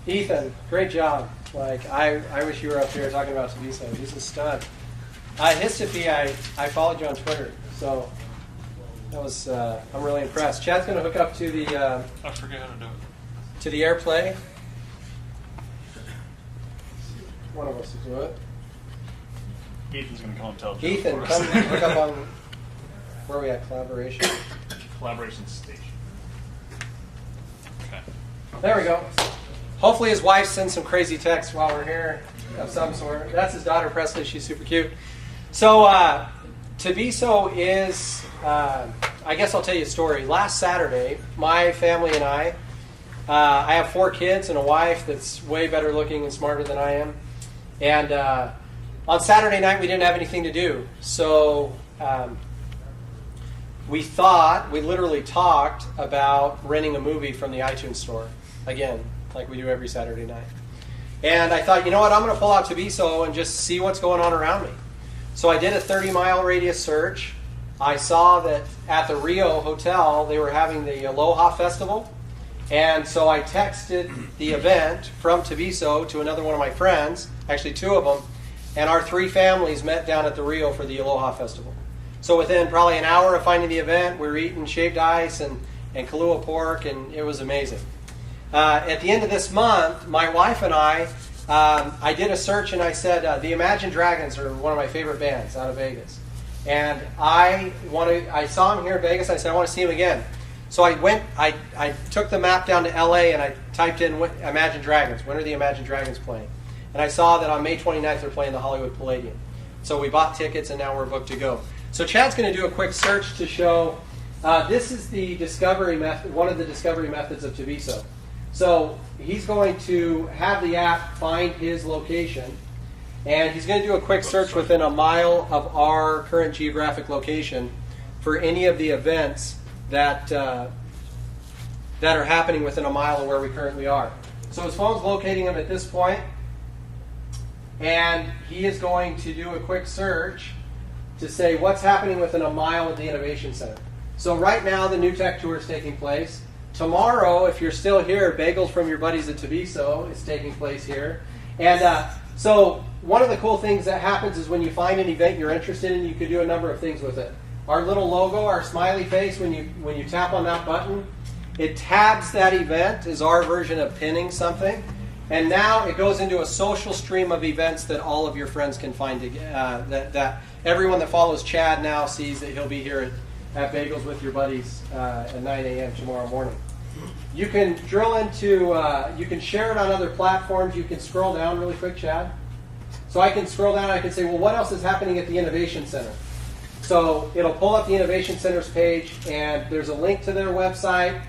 Ethan, great job. Like, I wish you were up here talking about Tabeso. He's a stud. His tippy, I followed you on Twitter, so that was I'm really impressed. Chad's going to hook up to the I forget how to do it. To the AirPlay. One of us will do it. Ethan's going to come and tell jokes. Ethan, for come us. hook up on where are we at? Collaboration. Collaboration station. Okay. There we go. Hopefully his wife sends some crazy texts while we're here of some sort. That's his daughter, Presley. She's super cute. So Tabeso is, I guess I'll tell you a story. Last Saturday, my family and I have 4 kids and a wife that's way better looking and smarter than I am. And on Saturday night, we didn't have anything to do. So we literally talked about renting a movie from the iTunes store. Again, like we do every Saturday night. And I thought, you know what, I'm going to pull out Tabeso and just see what's going on around me. So I did a 30-mile radius search. I saw that at the Rio Hotel, they were having the Aloha Festival. And so I texted the event from Tabeso to another one of my friends, actually 2 of them, and our 3 families met down at the Rio for the Aloha Festival. So within probably an hour of finding the event, we were eating shaved ice and Kahlua pork, and it was amazing. At the end of this month, my wife and I did a search, and I said, the Imagine Dragons are one of my favorite bands out of Vegas. And I saw them here in Vegas, and I said, I want to see them again. So I took the map down to LA, and I typed in Imagine Dragons. When are the Imagine Dragons playing? And I saw that on May 29th, they're playing the Hollywood Palladium. So we bought tickets, and now we're booked to go. So Chad's going to do a quick search to show, this is the discovery method, one of the discovery methods of Tabeso. So he's going to have the app find his location, and he's going to do a quick search within a mile of our current geographic location for any of the events that are happening within a mile of where we currently are. So his phone's locating him at this point, and he is going to do a quick search to say what's happening within a mile of the Innovation Center. So right now the New Tech Tour is taking place. Tomorrow, if you're still here, Bagels from your buddies at Tabeso is taking place here. And so one of the cool things that happens is when you find an event you're interested in, you can do a number of things with it. Our little logo, our smiley face, when you tap on that button, it tabs that event as our version of pinning something. And now it goes into a social stream of events that all of your friends can find. That everyone that follows Chad now sees that he'll be here at Bagels with your buddies at 9 a.m. tomorrow morning. You can drill into, you can share it on other platforms. You can scroll down really quick, Chad. So I can scroll down and I can say, well, what else is happening at the Innovation Center? So it'll pull up the Innovation Center's page, and there's a link to their website.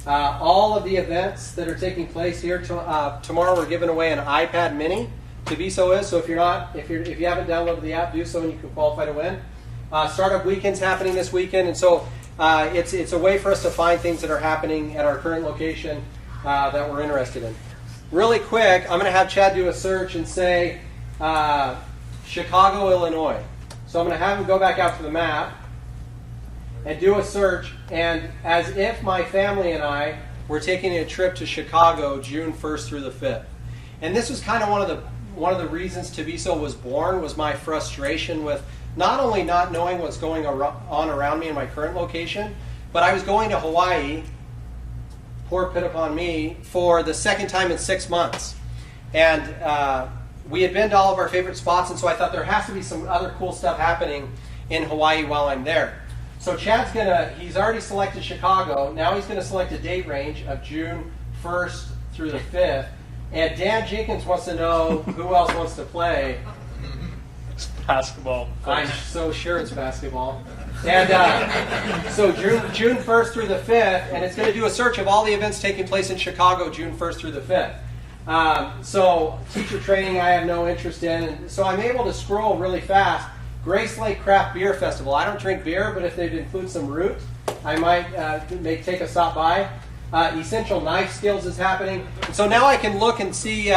All of the events that are taking place here tomorrow, we're giving away an iPad Mini. Tabeso is, so if you haven't downloaded the app, do so, and you can qualify to win. Startup Weekend's happening this weekend, and so it's a way for us to find things that are happening at our current location that we're interested in. Really quick, I'm going to have Chad do a search and say Chicago, Illinois. So I'm going to have him go back out to the map and do a search, and as if my family and I were taking a trip to Chicago June 1st through the 5th. And this was kind of one of the reasons Tabeso was born, was my frustration with not only not knowing what's going on around me in my current location, but I was going to Hawaii, poor pit upon me, for the second time in 6 months. And we had been to all of our favorite spots, and so I thought there has to be some other cool stuff happening in Hawaii while I'm there. So Chad's he's already selected Chicago. Now he's gonna select a date range of June 1st through the 5th. And Dan Jenkins wants to know who else wants to play. It's basketball. I'm so sure it's basketball. And so June 1st through the 5th, and it's going to do a search of all the events taking place in Chicago June 1st through the 5th. So teacher training I have no interest in. And so I'm able to scroll really fast. Grace Lake Craft Beer Festival. I don't drink beer, but if they'd include some root, I might take a stop by. Essential Knife Skills is happening. And so now I can look and see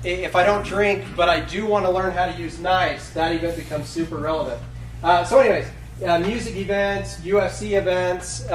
if I don't drink, but I do want to learn how to use knives. That event becomes super relevant. So anyways, music events, UFC events,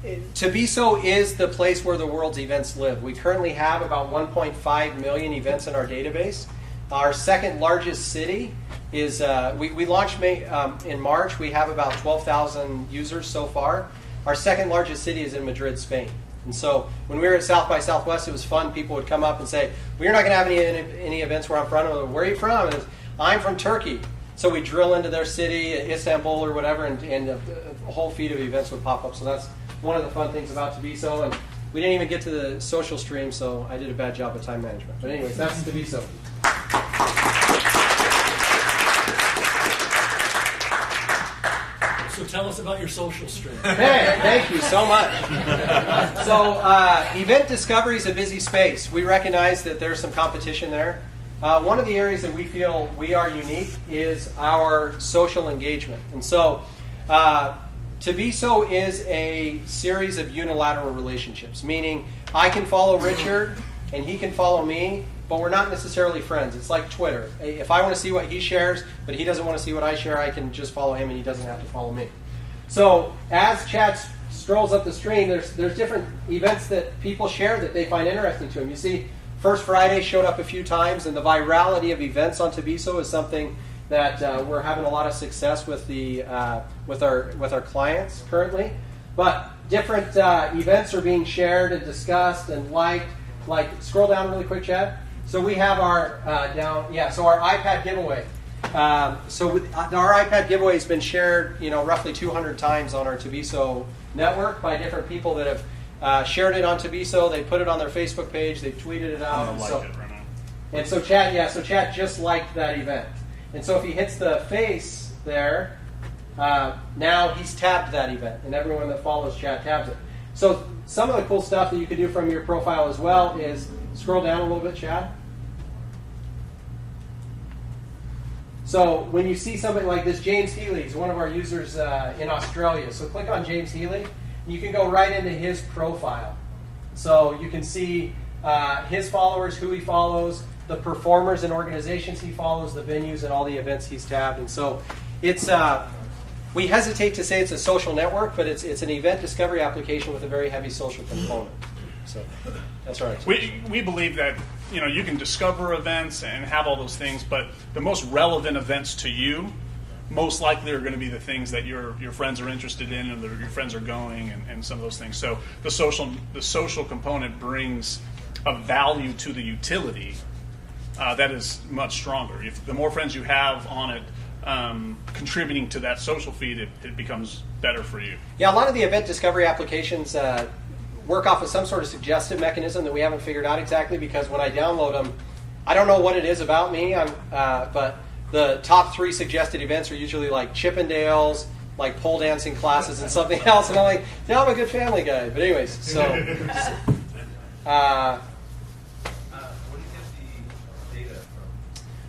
Tabeso is the place where the world's events live. We currently have about 1.5 million events in our database. Our second largest city is, we launched in March. We have about 12,000 users so far. Our second largest city is in Madrid, Spain. And so when we were at South by Southwest, it was fun. People would come up and say, we're not going to have any events where I'm from. Where are you from? And I'm from Turkey. So we drill into their city, Istanbul or whatever, and a whole feed of events would pop up. So that's one of the fun things about Tabeso. And we didn't even get to the social stream, so I did a bad job of time management. But anyways, that's Tabeso. So tell us about your social stream. Hey, thank you so much. So event discovery is a busy space. We recognize that there's some competition there. One of the areas that we feel we are unique is our social engagement. And so Tabeso is a series of unilateral relationships, meaning I can follow Richard and he can follow me, but we're not necessarily friends. It's like Twitter. If I want to see what he shares, but he doesn't want to see what I share, I can just follow him and he doesn't have to follow me. So as Chad strolls up the stream, there's different events that people share that they find interesting to them. You see, First Friday showed up a few times, and the virality of events on Tabeso is something that we're having a lot of success with with our clients currently. But different events are being shared and discussed and liked. Like, scroll down really quick, Chad. So we have our So our iPad giveaway. Our iPad giveaway has been shared, roughly 200 times on our Tabeso network by different people that have shared it on Tabeso. They put it on their Facebook page. They tweeted it out. I'm gonna like it right now. And so Chad just liked that event. And so if he hits the face there, now he's tabbed that event, and everyone that follows Chad tabs it. So some of the cool stuff that you can do from your profile as well is scroll down a little bit, Chad. So when you see something like this, James Healy is one of our users in Australia. So click on James Healy, and you can go right into his profile. So you can see his followers, who he follows, the performers and organizations he follows, the venues and all the events he's tabbed. And so it's we hesitate to say it's a social network, but it's an event discovery application with a very heavy social component. So that's right. We believe that you can discover events and have all those things, but the most relevant events to you most likely are going to be the things that your friends are interested in and your friends are going and some of those things. So the social component brings a value to the utility that is much stronger. If the more friends you have on it, contributing to that social feed, it becomes better for you. Yeah, a lot of the event discovery applications work off of some sort of suggestive mechanism that we haven't figured out exactly, because when I download them, I don't know what it is about me, but the top 3 suggested events are usually like Chippendales, like pole dancing classes, and something else, and I'm like, yeah, I'm a good family guy. But anyways, so... Where do you get the data from?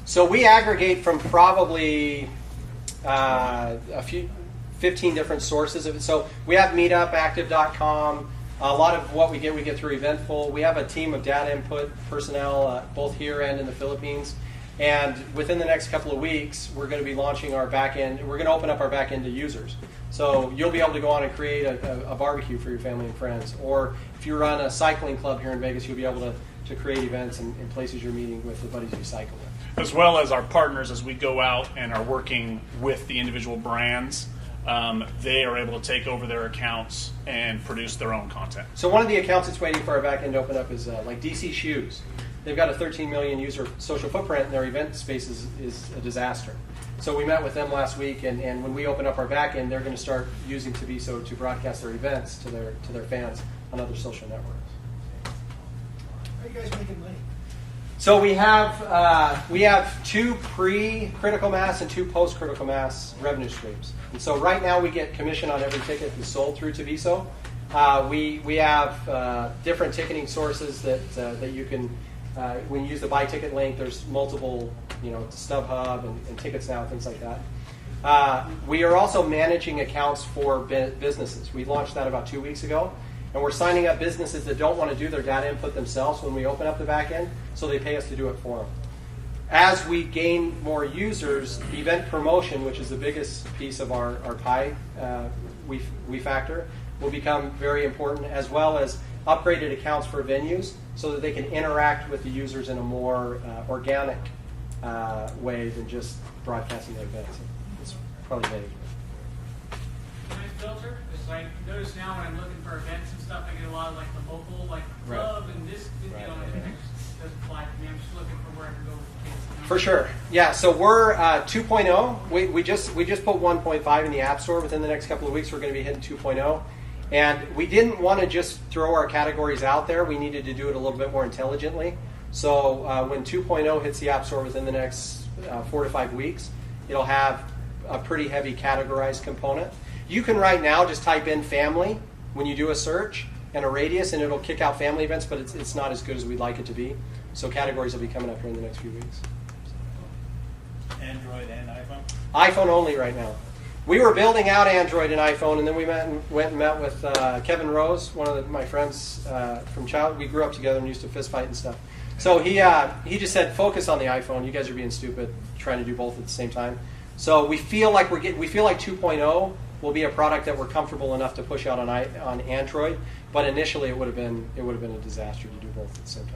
So we aggregate from probably a few, 15 different sources of it. So we have Meetup, Active.com. A lot of what we get through Eventful. We have a team of data input personnel both here and in the Philippines. And within the next couple of weeks, we're going to be launching our back end. We're going to open up our back end to users. So you'll be able to go on and create a barbecue for your family and friends. Or if you run a cycling club here in Vegas, you'll be able to create events in places you're meeting with the buddies you cycle with. As well as our partners, as we go out and are working with the individual brands, they are able to take over their accounts and produce their own content. So one of the accounts that's waiting for our back end to open up is like DC Shoes. They've got a 13 million user social footprint, and their event space is a disaster. So we met with them last week, and when we open up our back end, they're going to start using Tabeso to broadcast their events to their fans on other social networks. How are you guys making money? So we have 2 pre-critical mass and 2 post-critical mass revenue streams. And so right now we get commission on every ticket that's sold through Tabeso. We have different ticketing sources that you can, when you use the buy ticket link, there's multiple, StubHub and Tickets Now, things like that. We are also managing accounts for businesses. We launched that about 2 weeks ago. And we're signing up businesses that don't want to do their data input themselves when we open up the back end, so they pay us to do it for them. As we gain more users, event promotion, which is the biggest piece of our pie we factor, will become very important, as well as upgraded accounts for venues so that they can interact with the users in a more organic way than just broadcasting their events. It's probably vague. Nice filter. It's like notice now when I'm looking for events and stuff, I get a lot of like the local, like Right. club and this, you Right, know, right, and right. it just doesn't apply to me. I'm just looking for where I can go with the kids. You know? For sure. Yeah, so we're 2.0. We just put 1.5 in the App Store. Within the next couple of weeks, we're going to be hitting 2.0. And we didn't want to just throw our categories out there. We needed to do it a little bit more intelligently. So when 2.0 hits the App Store within the next 4 to 5 weeks, it'll have a pretty heavy categorized component. You can right now just type in family when you do a search and a radius, and it'll kick out family events, but it's not as good as we'd like it to be. So categories will be coming up here in the next few weeks. Android and iPhone? iPhone only right now. We were building out Android and iPhone, and then we went and met with Kevin Rose, one of my friends from childhood. We grew up together and used to fist fight and stuff. So he just said, focus on the iPhone. You guys are being stupid trying to do both at the same time. So we feel like 2.0 will be a product that we're comfortable enough to push out on Android, but initially it would have been a disaster to do both at the same time.